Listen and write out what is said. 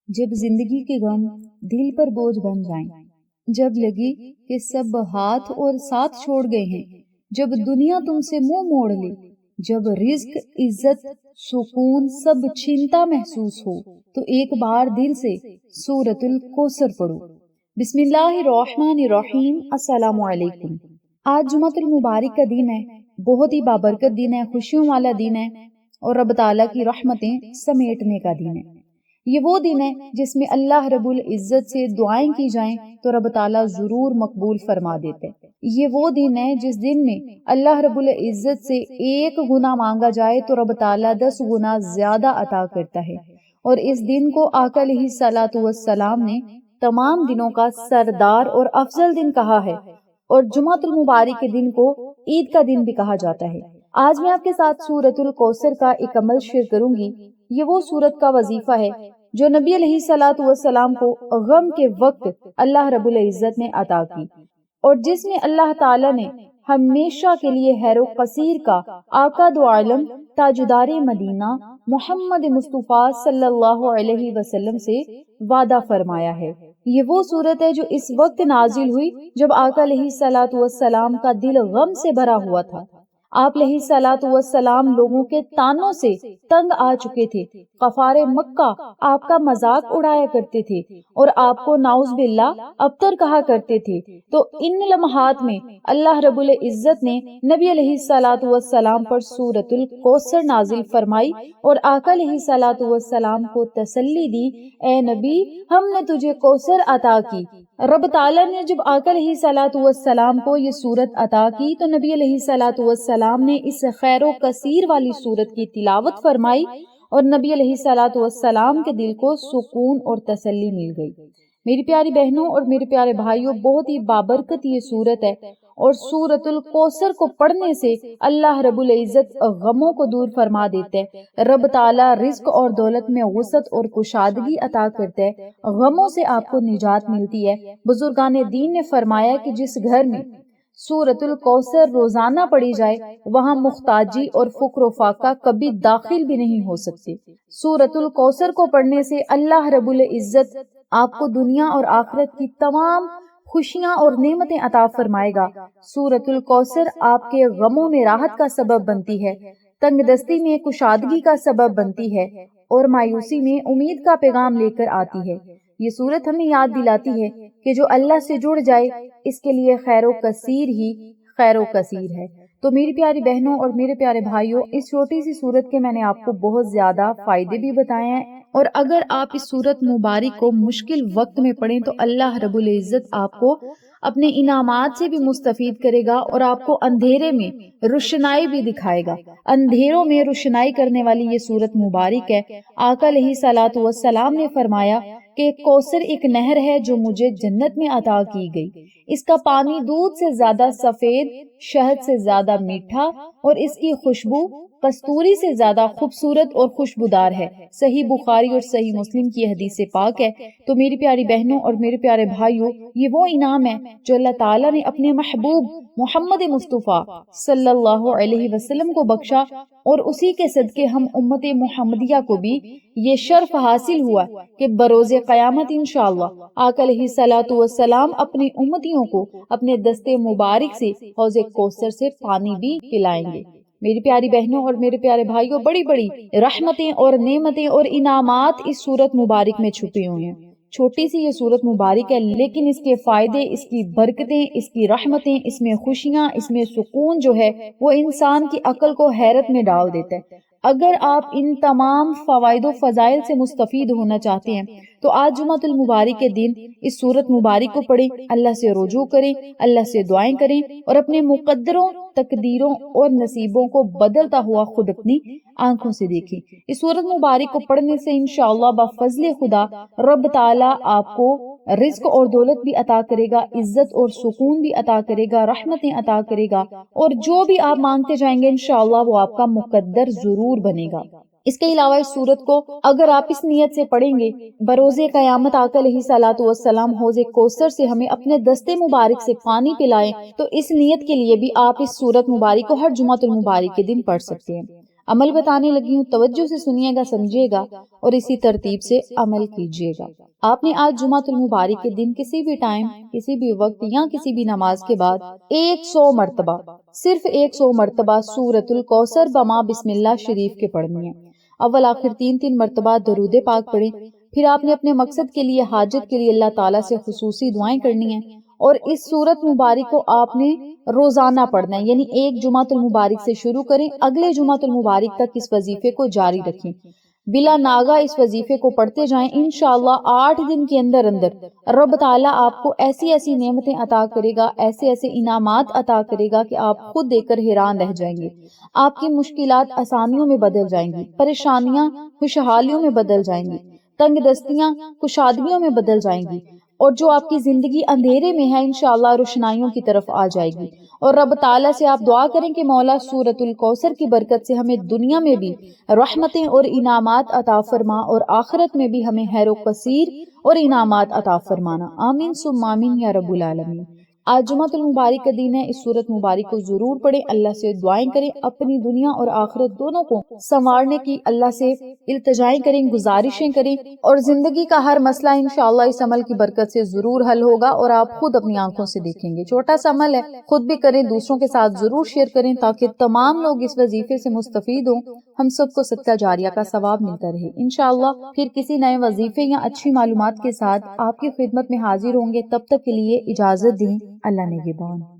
جب زندگی کے غم دل پر بوجھ بن جائیں، جب لگے کہ سب ہاتھ اور ساتھ چھوڑ گئے ہیں، جب دنیا تم سے منہ موڑ لے، جب رزق، عزت، سکون سب چھینتا محسوس ہو، تو ایک بار دل سے سورۃ الکوثر پڑھو۔ بسم اللہ الرحمن الرحیم۔ السلام علیکم۔ آج جمعۃ المبارک کا دن ہے، بہت ہی بابرکت دن ہے، خوشیوں والا دن ہے اور رب تعالیٰ کی رحمتیں سمیٹنے کا دن ہے۔ یہ وہ دن ہے جس میں اللہ رب العزت سے دعائیں کی جائیں تو رب تعالیٰ ضرور مقبول فرما دیتے۔ یہ وہ دن ہے جس دن میں اللہ رب العزت سے ایک گناہ مانگا جائے تو رب تعالیٰ 10 گنا زیادہ عطا کرتا ہے، اور اس دن کو آقا علیہ الصلوۃ والسلام نے تمام دنوں کا سردار اور افضل دن کہا ہے، اور جمعۃ المبارک کے دن کو عید کا دن بھی کہا جاتا ہے۔ آج میں آپ کے ساتھ سورۃ الکوثر کا ایک عمل شیئر کروں گی۔ یہ وہ سورت کا وظیفہ ہے جو نبی علیہ الصلوۃ والسلام کو غم کے وقت اللہ رب العزت نے عطا کی، اور جس میں اللہ تعالی نے ہمیشہ کے لیے خیر و قصیر کا آقا دو عالم تاجدار مدینہ محمد مصطفیٰ صلی اللہ علیہ وسلم سے وعدہ فرمایا ہے۔ یہ وہ صورت ہے جو اس وقت نازل ہوئی جب آقا علیہ الصلوۃ والسلام کا دل غم سے بھرا ہوا تھا۔ آپ علیہ الصلوۃ والسلام لوگوں کے تانوں سے تنگ آ چکے تھے، کفار مکہ آپ کا مذاق اڑایا کرتے تھے اور آپ کو نعوذ باللہ ابتر کہا کرتے تھے۔ تو ان لمحات میں اللہ رب العزت نے نبی علیہ الصلوۃ والسلام پر سورۃ الکوثر نازل فرمائی اور آقا علیہ الصلوۃ والسلام کو تسلی دی، اے نبی، ہم نے تجھے کوثر عطا کی۔ رب تعالیٰ نے جب آقا علیہ الصلوۃ والسلام کو یہ سورت عطا کی تو نبی علیہ الصلوۃ والسلام نے اس خیر و کثیر والی سورت کی تلاوت فرمائی اور نبی علیہ الصلوۃ والسلام کے دل کو سکون اور تسلی مل گئی۔ میری پیاری بہنوں اور میرے پیارے بھائیوں، بہت ہی بابرکت یہ سورت ہے، اور سورۃ الکوثر کو پڑھنے سے اللہ رب العزت غموں کو دور فرما دیتے ہیں۔ رب تعالیٰ رزق اور دولت میں وسعت اور کشادگی عطا کرتے ہیں، غموں سے آپ کو نجات ملتی ہے۔ بزرگان دین نے فرمایا کہ جس گھر میں سورۃ الکوثر روزانہ پڑھی جائے وہاں محتاجی اور فقر و فاقہ کبھی داخل بھی نہیں ہو سکتے۔ سورۃ الکوثر کو پڑھنے سے اللہ رب العزت آپ کو دنیا اور آخرت کی تمام خوشیاں اور نعمتیں عطا فرمائے گا۔ سورۃ الکوثر آپ کے غموں میں راحت کا سبب بنتی ہے، تنگ دستی میں کشادگی کا سبب بنتی ہے اور مایوسی میں امید کا پیغام لے کر آتی ہے۔ یہ سورت ہمیں یاد دلاتی ہے کہ جو اللہ سے جڑ جائے اس کے لیے خیر و کثیر ہی خیر و کثیر ہے۔ تو میری پیاری بہنوں اور میرے پیارے بھائیوں، اس چھوٹی سی سورت کے میں نے آپ کو بہت زیادہ فائدے بھی بتائے ہیں، اور اگر آپ اس سورت مبارک کو مشکل وقت میں پڑھیں تو اللہ رب العزت آپ کو اپنے انعامات سے بھی مستفید کرے گا اور آپ کو اندھیرے میں روشنائی بھی دکھائے گا۔ اندھیروں میں روشنائی کرنے والی یہ سورت مبارک ہے۔ آقا علیہ الصلوۃ والسلام نے فرمایا کہ کوثر ایک نہر ہے جو مجھے جنت میں عطا کی گئی، اس کا پانی دودھ سے زیادہ سفید، شہد سے زیادہ میٹھا اور اس کی خوشبو کستوری سے زیادہ خوبصورت اور خوشبودار ہے۔ صحیح بخاری اور صحیح مسلم کی حدیث پاک ہے۔ تو میری پیاری بہنوں اور میرے پیارے بھائیوں، یہ وہ انعام ہے جو اللہ تعالیٰ نے اپنے محبوب محمد مصطفیٰ صلی اللہ علیہ وسلم کو بخشا، اور اسی کے صدقے ہم امت محمدیہ کو بھی یہ شرف حاصل ہوا کہ بروز قیامت انشاءاللہ آقا علیہ الصلوۃ والسلام اپنی امتیوں کو اپنے دستے مبارک سے حوض کوثر سے پانی بھی پلائیں گے۔ میری پیاری بہنوں اور میرے پیارے بھائیوں، بڑی بڑی رحمتیں اور نعمتیں اور انعامات اس سورت مبارک میں چھپے ہوئے ہیں۔ چھوٹی سی یہ سورت مبارک ہے، لیکن اس کے فائدے، اس کی برکتیں، اس کی رحمتیں، اس میں خوشیاں، اس میں سکون جو ہے وہ انسان کی عقل کو حیرت میں ڈال دیتا ہے۔ اگر آپ ان تمام فوائد و فضائل سے مستفید ہونا چاہتے ہیں تو آج جمعۃ المبارک کے دن اس سورت مبارک کو پڑھیں، اللہ سے رجوع کریں، اللہ سے دعائیں کریں اور اپنے مقدروں، تقدیروں اور نصیبوں کو بدلتا ہوا خود اپنی آنکھوں سے دیکھیں۔ اس سورت مبارک کو پڑھنے سے انشاءاللہ بفضل خدا رب تعالیٰ آپ کو رزق اور دولت بھی عطا کرے گا، عزت اور سکون بھی عطا کرے گا، رحمتیں عطا کرے گا، اور جو بھی آپ مانگتے جائیں گے انشاءاللہ وہ آپ کا مقدر ضرور بنے گا۔ اس کے علاوہ اس سورت کو اگر آپ اس نیت سے پڑھیں گے، بروز قیامت آقا علیہ الصلوۃ والسلام حوض کوثر سے ہمیں اپنے دستے مبارک سے پانی پلائیں، تو اس نیت کے لیے بھی آپ اس سورت مبارک کو ہر جمعۃ المبارک کے دن پڑھ سکتے ہیں۔ عمل بتانے لگی ہوں، توجہ سے سنیے گا، سمجھے گا اور اسی ترتیب سے عمل کیجیے گا۔ آپ نے آج جمعۃ المبارک کے دن کسی بھی ٹائم، کسی بھی وقت یا کسی بھی نماز کے بعد 100 مرتبہ، صرف 100 مرتبہ سورۃ الکوثر بما بسم اللہ شریف کے پڑھنی ہے۔ اول آخر 3 مرتبہ درود پاک پڑھیں۔ پھر آپ نے اپنے مقصد کے لیے، حاجت کے لیے اللہ تعالیٰ سے خصوصی دعائیں کرنی ہیں، اور اس سورت مبارک کو آپ نے روزانہ پڑھنا ہے، یعنی ایک جمعۃ المبارک سے شروع کریں، اگلے جمعۃ المبارک تک اس وظیفے کو جاری رکھیں، بلا ناغہ اس وظیفے کو پڑھتے جائیں۔ انشاءاللہ 8 دن کے اندر رب تعالیٰ آپ کو ایسی ایسی نعمتیں عطا کرے گا، ایسے ایسے انعامات عطا کرے گا کہ آپ خود دیکھ کر حیران رہ جائیں گے۔ آپ کی مشکلات آسانیوں میں بدل جائیں گی، پریشانیاں خوشحالیوں میں بدل جائیں گی، تنگ دستیاں کشادگیوں میں بدل جائیں گی، اور جو آپ کی زندگی اندھیرے میں ہے انشاءاللہ روشنائیوں کی طرف آ جائے گی۔ اور رب تعالیٰ سے آپ دعا کریں کہ مولا سورۃ الکوثر کی برکت سے ہمیں دنیا میں بھی رحمتیں اور انعامات عطا فرما، اور آخرت میں بھی ہمیں خیر و کثیر اور انعامات عطا فرمانا۔ آمین ثم آمین یا رب العالمین۔ آج جمعۃ المبارک کا دن ہے، اس سورت مبارک کو ضرور پڑھیں، اللہ سے دعائیں کریں، اپنی دنیا اور آخرت دونوں کو سنوارنے کی اللہ سے التجائیں کریں، گزارشیں کریں، اور زندگی کا ہر مسئلہ انشاءاللہ اس عمل کی برکت سے ضرور حل ہوگا، اور آپ خود اپنی آنکھوں سے دیکھیں گے۔ چھوٹا سا عمل ہے، خود بھی کریں، دوسروں کے ساتھ ضرور شیئر کریں تاکہ تمام لوگ اس وظیفے سے مستفید ہوں، ہم سب کو صدقہ جاریہ کا ثواب ملتا رہے۔ انشاءاللہ پھر کسی نئے وظیفے یا اچھی معلومات کے ساتھ آپ کی خدمت میں حاضر ہوں گے، تب تک کے لیے اجازت دیں، اللہ نگہبان۔